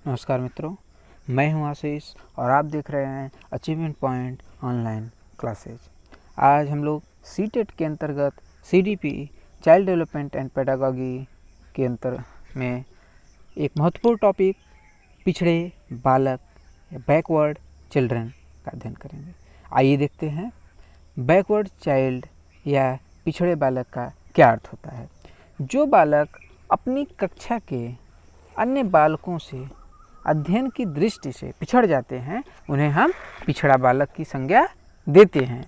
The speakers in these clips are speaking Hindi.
नमस्कार मित्रों, मैं हूं आशीष और आप देख रहे हैं अचीवमेंट पॉइंट ऑनलाइन क्लासेज। आज हम लोग सीटेट के अंतर्गत CDP child development and pedagogy के अंतर में एक महत्वपूर्ण टॉपिक पिछड़े बालक या बैकवर्ड चिल्ड्रन का अध्ययन करेंगे। आइए देखते हैं बैकवर्ड चाइल्ड या पिछड़े बालक का क्या अर्थ होता है। जो बालक अपनी कक्षा के अन्य बालकों से अध्ययन की दृष्टि से पिछड़ जाते हैं, उन्हें हम पिछड़ा बालक की संज्ञा देते हैं।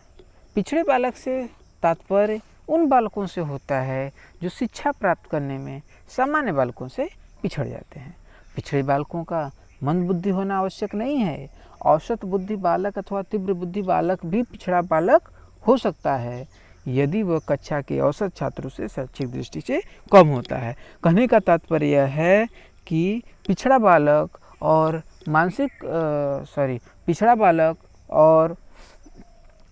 पिछड़े बालक से तात्पर्य उन बालकों से होता है जो शिक्षा प्राप्त करने में सामान्य बालकों से पिछड़ जाते हैं। पिछड़े बालकों का मंद बुद्धि होना आवश्यक नहीं है। औसत बुद्धि बालक अथवा तीव्र बुद्धि बालक भी पिछड़ा बालक हो सकता है यदि वह कक्षा के औसत छात्रों से शैक्षिक दृष्टि से कम होता है। कहने का तात्पर्य यह है कि पिछड़ा बालक और पिछड़ा बालक और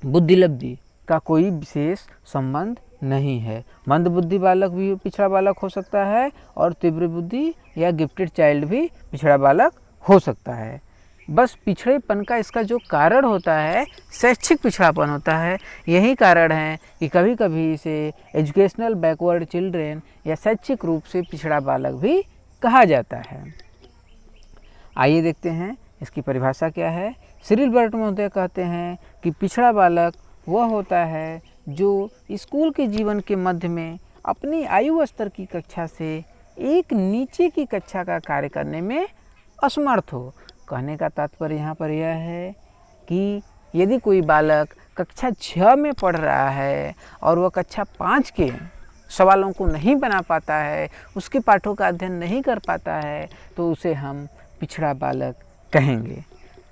बुद्धिलब्धि का कोई विशेष संबंध नहीं है। मंद बुद्धि बालक भी पिछड़ा बालक हो सकता है और तीव्र बुद्धि या गिफ्टेड चाइल्ड भी पिछड़ा बालक हो सकता है। बस पिछड़ेपन का इसका जो कारण होता है शैक्षिक पिछड़ापन होता है। यही कारण है कि कभी कभी इसे एजुकेशनल बैकवर्ड चिल्ड्रेन या शैक्षिक रूप से पिछड़ा बालक भी कहा जाता है। आइए देखते हैं इसकी परिभाषा क्या है। सिरिल बर्ट महोदय कहते हैं कि पिछड़ा बालक वह होता है जो स्कूल के जीवन के मध्य में अपनी आयु स्तर की कक्षा से एक नीचे की कक्षा का कार्य करने में असमर्थ हो। कहने का तात्पर्य यहाँ पर यह है कि यदि कोई बालक कक्षा 6 में पढ़ रहा है और वह कक्षा 5 के सवालों को नहीं बना पाता है, उसके पाठों का अध्ययन नहीं कर पाता है, तो उसे हम पिछड़ा बालक कहेंगे।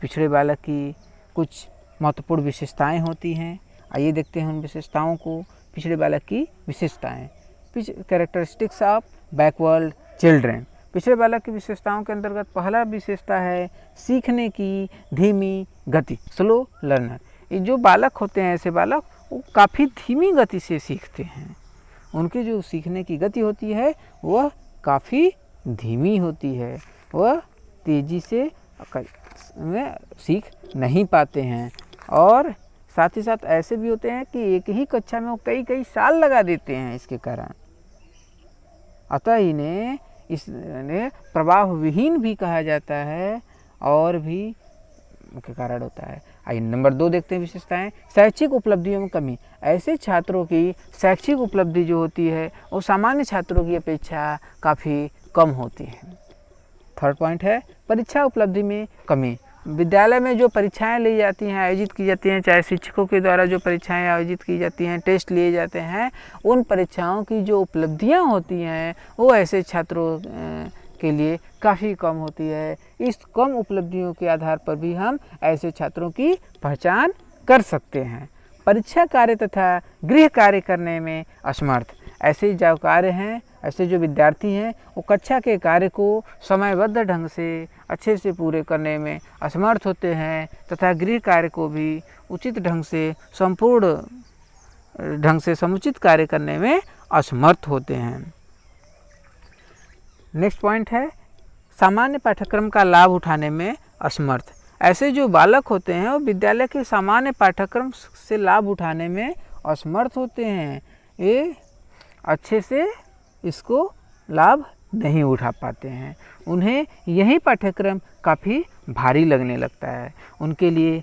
पिछड़े बालक की कुछ महत्वपूर्ण विशेषताएं होती हैं। आइए देखते हैं उन विशेषताओं को। पिछड़े बालक की विशेषताएं, कैरेक्टरिस्टिक्स ऑफ बैकवर्ड चिल्ड्रेन। पिछड़े बालक की विशेषताओं के अंतर्गत पहला विशेषता है सीखने की धीमी गति, स्लो लर्नर। ये जो बालक होते हैं, ऐसे बालक वो काफ़ी धीमी गति से सीखते हैं। उनकी जो सीखने की गति होती है वह काफ़ी धीमी होती है, वह तेज़ी से सीख नहीं पाते हैं। और साथ ही साथ ऐसे भी होते हैं कि एक ही कक्षा में वो कई साल लगा देते हैं इसके कारण। अतः इन्हें प्रवाह विहीन भी कहा जाता है और भी मुख्य कारण होता है। आइए नंबर 2 देखते हैं विशेषताएं। शैक्षिक उपलब्धियों में कमी। ऐसे छात्रों की शैक्षिक उपलब्धि जो होती है वो सामान्य छात्रों की अपेक्षा काफ़ी कम होती है। थर्ड पॉइंट है परीक्षा उपलब्धि में कमी। विद्यालय में जो परीक्षाएं ली जाती हैं, आयोजित की जाती हैं, चाहे शिक्षकों के द्वारा जो परीक्षाएं आयोजित की जाती हैं, टेस्ट लिए जाते हैं, उन परीक्षाओं की जो उपलब्धियां होती हैं वो ऐसे छात्रों के लिए काफ़ी कम होती है। इस कम उपलब्धियों के आधार पर भी हम ऐसे छात्रों की पहचान कर सकते हैं। परीक्षा कार्य तथा गृह कार्य करने में असमर्थ। ऐसे जो कार्य हैं, ऐसे जो विद्यार्थी हैं, वो कक्षा के कार्य को समयबद्ध ढंग से अच्छे से पूरे करने में असमर्थ होते हैं तथा गृह कार्य को भी उचित ढंग से संपूर्ण ढंग से समुचित कार्य करने में असमर्थ होते हैं। नेक्स्ट पॉइंट है सामान्य पाठ्यक्रम का लाभ उठाने में असमर्थ। ऐसे जो बालक होते हैं वो विद्यालय के सामान्य पाठ्यक्रम से लाभ उठाने में असमर्थ होते हैं। ये अच्छे से इसको लाभ नहीं उठा पाते हैं। उन्हें यही पाठ्यक्रम काफ़ी भारी लगने लगता है। उनके लिए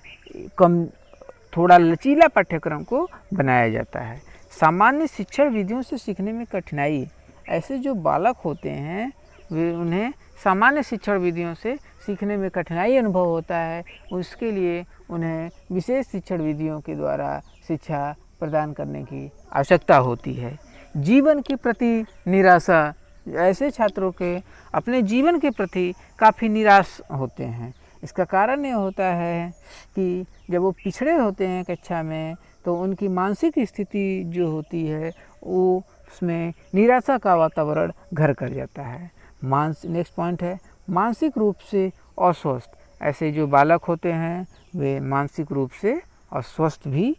थोड़ा लचीला पाठ्यक्रम को बनाया जाता है। सामान्य शिक्षण विधियों से सीखने में कठिनाई। ऐसे जो बालक होते हैं उन्हें सामान्य शिक्षण विधियों से सीखने में कठिनाई अनुभव होता है। उसके लिए उन्हें विशेष शिक्षण विधियों के द्वारा शिक्षा प्रदान करने की आवश्यकता होती है। जीवन के प्रति निराशा। ऐसे छात्रों के अपने जीवन के प्रति काफ़ी निराश होते हैं। इसका कारण ये होता है कि जब वो पिछड़े होते हैं कक्षा में तो उनकी मानसिक स्थिति जो होती है वो उसमें निराशा का वातावरण घर कर जाता है। नेक्स्ट पॉइंट है मानसिक रूप से अस्वस्थ। ऐसे जो बालक होते हैं वे मानसिक रूप से अस्वस्थ भी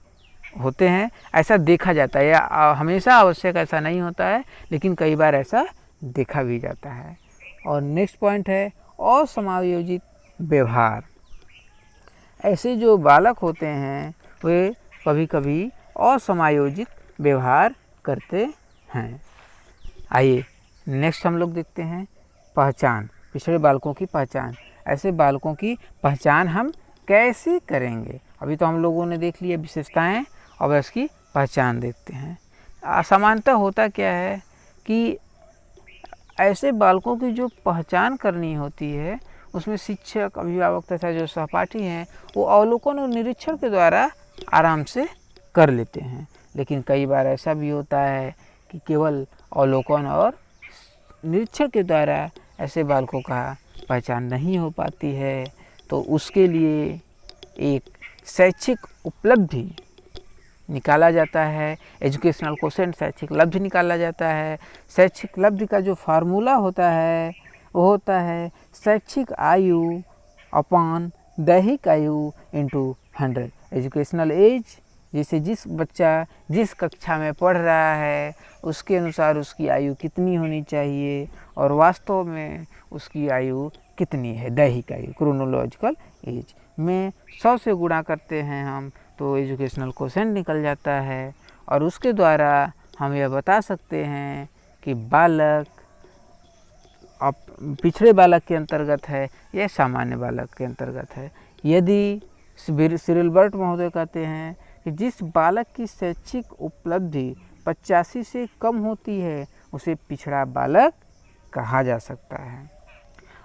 होते हैं। ऐसा देखा जाता है, या हमेशा आवश्यक ऐसा नहीं होता है, लेकिन कई बार ऐसा देखा भी जाता है। और नेक्स्ट पॉइंट है असमायोजित व्यवहार। ऐसे जो बालक होते हैं वे कभी कभी असमायोजित व्यवहार करते हैं। आइए नेक्स्ट हम लोग देखते हैं पहचान, पिछड़े बालकों की पहचान। ऐसे बालकों की पहचान हम कैसे करेंगे? अभी तो हम लोगों ने देख लिया विशेषताएं, अब इसकी पहचान देखते हैं। सामान्यतः होता क्या है कि ऐसे बालकों की जो पहचान करनी होती है उसमें शिक्षक, अभिभावक तथा जो सहपाठी हैं वो अवलोकन और निरीक्षण के द्वारा आराम से कर लेते हैं। लेकिन कई बार ऐसा भी होता है कि केवल अवलोकन और निरीक्षण के द्वारा ऐसे बालकों का पहचान नहीं हो पाती है, तो उसके लिए एक शैक्षिक उपलब्धि निकाला जाता है, एजुकेशनल कोशेंट शैक्षिक लब्धि निकाला जाता है। शैक्षिक लब्धि का जो फार्मूला होता है वो होता है शैक्षिक आयु अपॉन दैहिक आयु इंटू 100। एजुकेशनल एज, जैसे जिस बच्चा जिस कक्षा में पढ़ रहा है उसके अनुसार उसकी आयु कितनी होनी चाहिए और वास्तव में उसकी आयु कितनी है, दैहिक आयु क्रोनोलॉजिकल एज में 100 से गुणा करते हैं हम तो एजुकेशनल कोशेंट निकल जाता है। और उसके द्वारा हम यह बता सकते हैं कि बालक अब पिछड़े बालक के अंतर्गत है या सामान्य बालक के अंतर्गत है। यदि सिरिल बर्ट महोदय कहते हैं कि जिस बालक की शैक्षिक उपलब्धि 85 से कम होती है उसे पिछड़ा बालक कहा जा सकता है।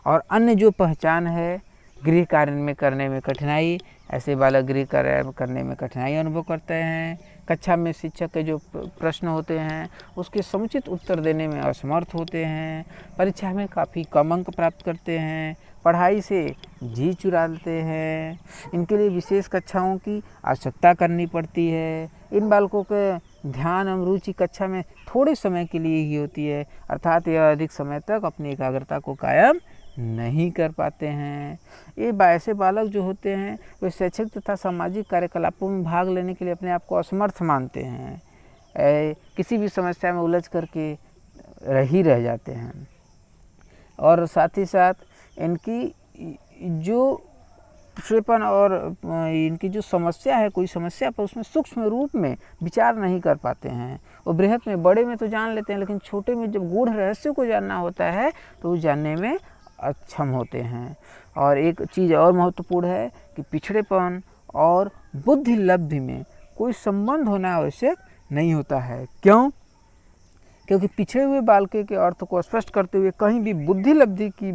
और अन्य जो पहचान है, गृह कार्य में करने में कठिनाई, ऐसे बालक गृह कार्य करने में कठिनाई अनुभव करते हैं। कक्षा में शिक्षक के जो प्रश्न होते हैं उसके समुचित उत्तर देने में असमर्थ होते हैं। परीक्षा में काफ़ी कम अंक प्राप्त करते हैं। पढ़ाई से जी चुरा लेते हैं। इनके लिए विशेष कक्षाओं की आवश्यकता करनी पड़ती है। इन बालकों के ध्यान एवं रुचि कक्षा में थोड़े समय के लिए ही होती है, अर्थात यह अधिक समय तक अपनी एकाग्रता को कायम नहीं कर पाते हैं। ये ऐसे बालक जो होते हैं वे शैक्षिक तथा सामाजिक कार्यकलापों में भाग लेने के लिए अपने आप को असमर्थ मानते हैं। किसी भी समस्या में उलझ करके रह जाते हैं। और साथ ही साथ इनकी जो पिछड़ेपन और इनकी जो समस्या है, कोई समस्या पर उसमें सूक्ष्म रूप में विचार नहीं कर पाते हैं। वो बृहत में, बड़े में तो जान लेते हैं, लेकिन छोटे में जब गूढ़ रहस्य को जानना होता है तो वो जानने में अक्षम होते हैं। और एक चीज़ और महत्वपूर्ण है कि पिछड़ेपन और बुद्धि लब्धि में कोई संबंध होना आवश्यक नहीं होता है। क्यों? क्योंकि पिछड़े हुए बालक के अर्थ को स्पष्ट करते हुए कहीं भी बुद्धि लब्धि की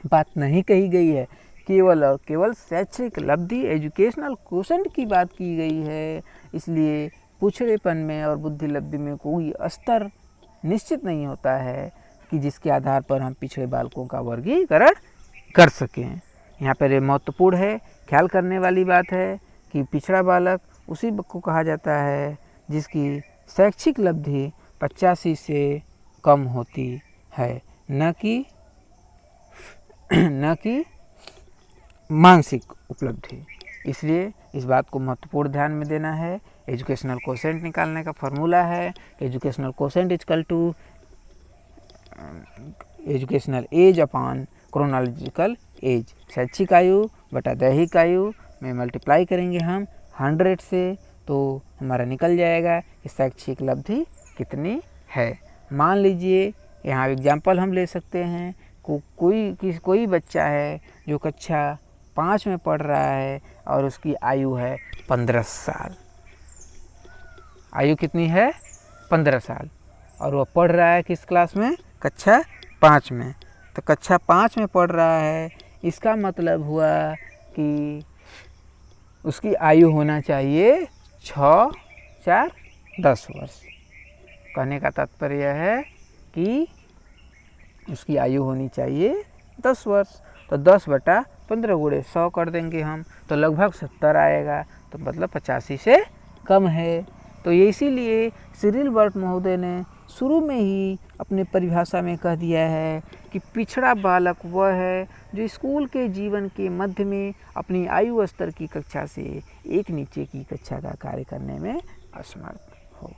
बात नहीं कही गई है, केवल और केवल शैक्षिक लब्धि, एजुकेशनल कोशेंट की बात की गई है। इसलिए पिछड़ेपन में और बुद्धि लब्धि में कोई स्तर निश्चित नहीं होता है कि जिसके आधार पर हम पिछड़े बालकों का वर्गीकरण कर सकें। यहाँ पर महत्वपूर्ण है, ख्याल करने वाली बात है कि पिछड़ा बालक उसी को कहा जाता है जिसकी शैक्षिक लब्धि 85 से कम होती है, न कि मानसिक उपलब्धि। इसलिए इस बात को महत्वपूर्ण ध्यान में देना है। एजुकेशनल कोशेंट निकालने का फॉर्मूला है educational quotient equal to educational age upon chronological age. शैक्षिक आयु बटा दैहिक आयु में मल्टीप्लाई करेंगे हम 100 से तो हमारा निकल जाएगा कि शैक्षिक लब्धि कितनी है। मान लीजिए यहाँ एग्जाम्पल हम ले सकते हैं, कोई बच्चा है जो कक्षा 5 में पढ़ रहा है और उसकी आयु है 15 साल। आयु कितनी है? 15 साल। और वह पढ़ रहा है किस क्लास में? कक्षा 5 में। तो कक्षा 5 में पढ़ रहा है, इसका मतलब हुआ कि उसकी आयु होना चाहिए 6, 4, 10 वर्ष। कहने का तात्पर्य है कि उसकी आयु होनी चाहिए 10 वर्ष। तो 10 बटा 15 गुणे 100 कर देंगे हम तो लगभग 70 आएगा, तो मतलब 85 से कम है। तो ये इसीलिए सिरिल बर्ट महोदय ने शुरू में ही अपने परिभाषा में कह दिया है कि पिछड़ा बालक वह है जो स्कूल के जीवन के मध्य में अपनी आयु स्तर की कक्षा से एक नीचे की कक्षा का कार्य करने में असमर्थ हो।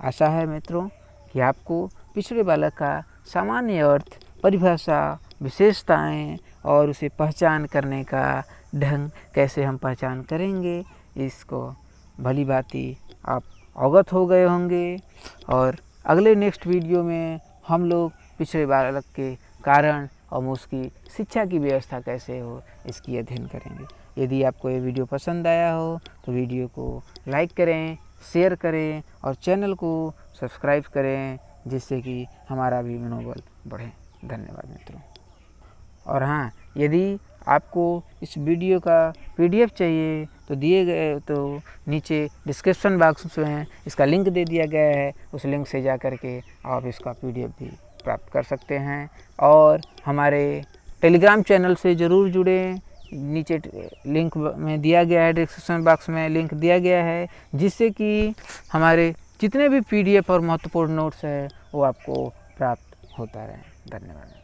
आशा है मित्रों कि आपको पिछड़े बालक का सामान्य अर्थ, परिभाषा, विशेषताएं और उसे पहचान करने का ढंग कैसे हम पहचान करेंगे, इसको भली भांति आप अवगत हो गए होंगे। और अगले नेक्स्ट वीडियो में हम लोग पिछड़े बालक के कारण और उसकी शिक्षा की व्यवस्था कैसे हो इसकी अध्ययन करेंगे। यदि आपको ये वीडियो पसंद आया हो तो वीडियो को लाइक करें, शेयर करें और चैनल को सब्सक्राइब करें, जिससे कि हमारा भी मनोबल बढ़े। धन्यवाद मित्रों। और हाँ, यदि आपको इस वीडियो का PDF चाहिए तो दिए गए तो नीचे डिस्क्रिप्शन बॉक्स में इसका लिंक दे दिया गया है, उस लिंक से जा कर के आप इसका PDF भी प्राप्त कर सकते हैं। और हमारे टेलीग्राम चैनल से ज़रूर जुड़ें, नीचे लिंक में दिया गया है, डिस्क्रिप्शन बॉक्स में लिंक दिया गया है, जिससे कि हमारे जितने भी PDF और महत्वपूर्ण नोट्स हैं वो आपको प्राप्त होता रहे। धन्यवाद।